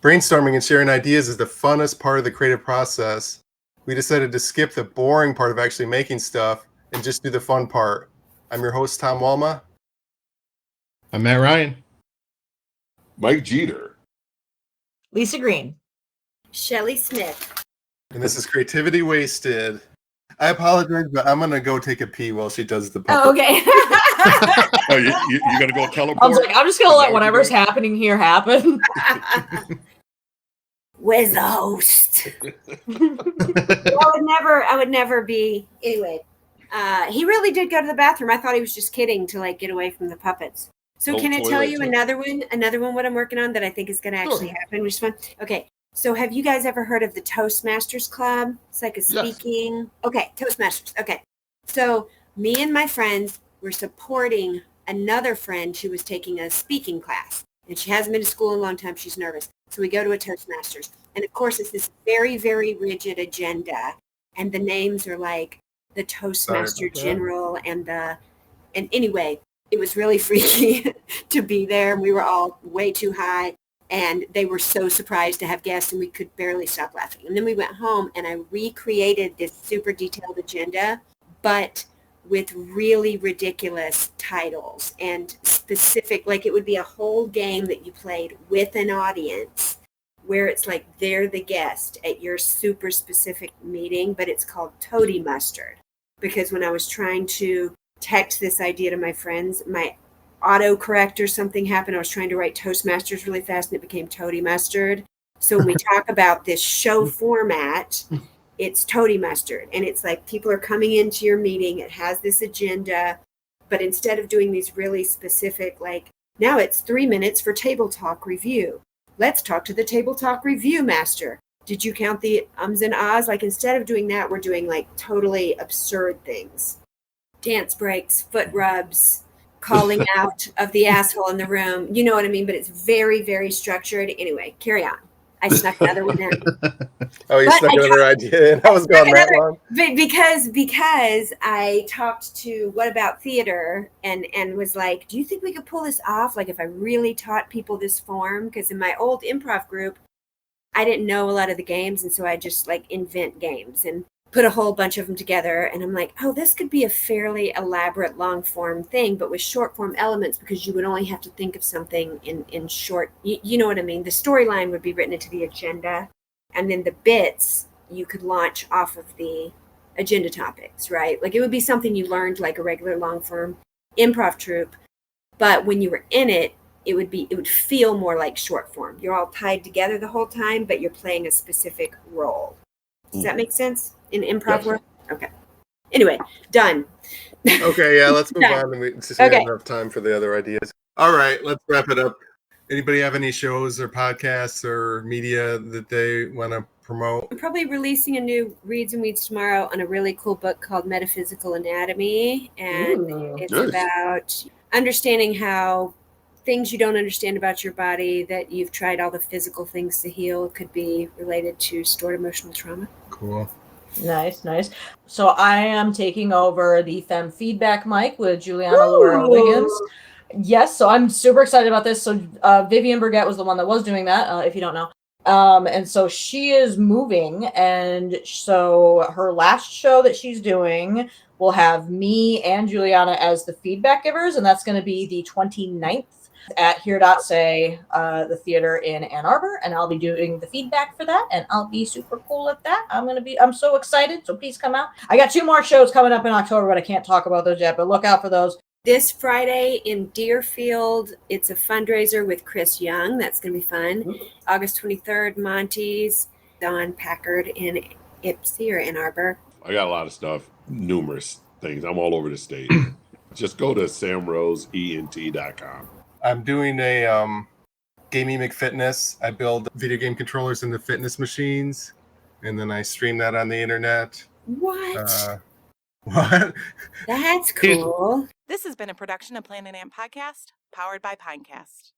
Brainstorming and sharing ideas is the funnest part of the creative process. We decided to skip the boring part of actually making stuff and just do the fun part. I'm your host, Tom Walma. I'm Matt Ryan. Mike Jeter. Lisa Green. Shelly Smith. And this is Creativity Wasted. I apologize, but I'm going to go take a pee while she does the puppet. Oh, okay. Oh, you're going to go teleport? I was like, I'm just going to let whatever's happening here happen. Where's the host? I would never be. Anyway, he really did go to the bathroom. I thought he was just kidding to like get away from the puppets. So can I tell you another one what I'm working on that I think is going to actually happen, which is fun? Okay. So have you guys ever heard of the Toastmasters Club? It's like a speaking. Yes. Okay. Toastmasters. Okay. So me and my friends were supporting another friend who was taking a speaking class, and she hasn't been to school in a long time. She's nervous. So we go to a Toastmasters. And of course, it's this very, very rigid agenda. And the names are like the Toastmaster General and anyway, it was really freaky to be there. We were all way too high. And they were so surprised to have guests, and we could barely stop laughing. And then we went home, and I recreated this super detailed agenda, but with really ridiculous titles and specific, like it would be a whole game that you played with an audience where it's like they're the guest at your super specific meeting, but it's called Toady Mustard. Because when I was trying to text this idea to my friends, my autocorrect or something happened. I was trying to write Toastmasters really fast and it became Toady Mustard. So when we talk about this show format, it's Toady Mustard. And it's like people are coming into your meeting. It has this agenda. But instead of doing these really specific, like, now it's 3 minutes for Table Talk Review. Let's talk to the Table Talk Review Master. Did you count the ums and ahs? Like, instead of doing that, we're doing like totally absurd things. Dance breaks, foot rubs, calling out of the asshole in the room. You know what I mean? But it's very, very structured. Anyway, carry on. I snuck another one in. Oh, you snuck another idea in. I was going that long. Because I talked to What About Theater and was like, do you think we could pull this off? Like if I really taught people this form? Because in my old improv group, I didn't know a lot of the games. And so I just like invent games and put a whole bunch of them together. And I'm like, oh, this could be a fairly elaborate long form thing, but with short form elements, because you would only have to think of something in short, you know what I mean? The storyline would be written into the agenda. And then the bits you could launch off of the agenda topics, right? Like it would be something you learned like a regular long form improv troupe. But when you were in it, it would feel more like short form. You're all tied together the whole time, but you're playing a specific role. Does that make sense? In improv work? Okay. Anyway, done. Okay, yeah, let's move on. We just have enough time for the other ideas. All right, let's wrap it up. Anybody have any shows or podcasts or media that they want to promote? I'm probably releasing a new Reads and Weeds tomorrow on a really cool book called Metaphysical Anatomy. And it's about understanding how things you don't understand about your body that you've tried all the physical things to heal could be related to stored emotional trauma. Cool. Nice. So I am taking over the Femme Feedback mic with Juliana Laura Wiggins. Yes, so I'm super excited about this. So Vivian Burgett was the one that was doing that, if you don't know. And so she is moving, and so her last show that she's doing will have me and Juliana as the feedback givers, and that's going to be the 29th at Hear.Say, the theater in Ann Arbor, and I'll be doing the feedback for that, and I'll be super cool at that. I'm so excited, so please come out. I got 2 more shows coming up in October, but I can't talk about those yet, but look out for those. This Friday in Deerfield, it's a fundraiser with Chris Young. That's going to be fun. Mm-hmm. August 23rd, Monty's, Don Packard in Ypsi or Ann Arbor. I got a lot of stuff, numerous things. I'm all over the state. Just go to samroseent.com. I'm doing a Gaming McFitness. I build video game controllers into fitness machines, and then I stream that on the internet. What? What? That's cool. This has been a production of Planet Amp Podcast, powered by Pinecast.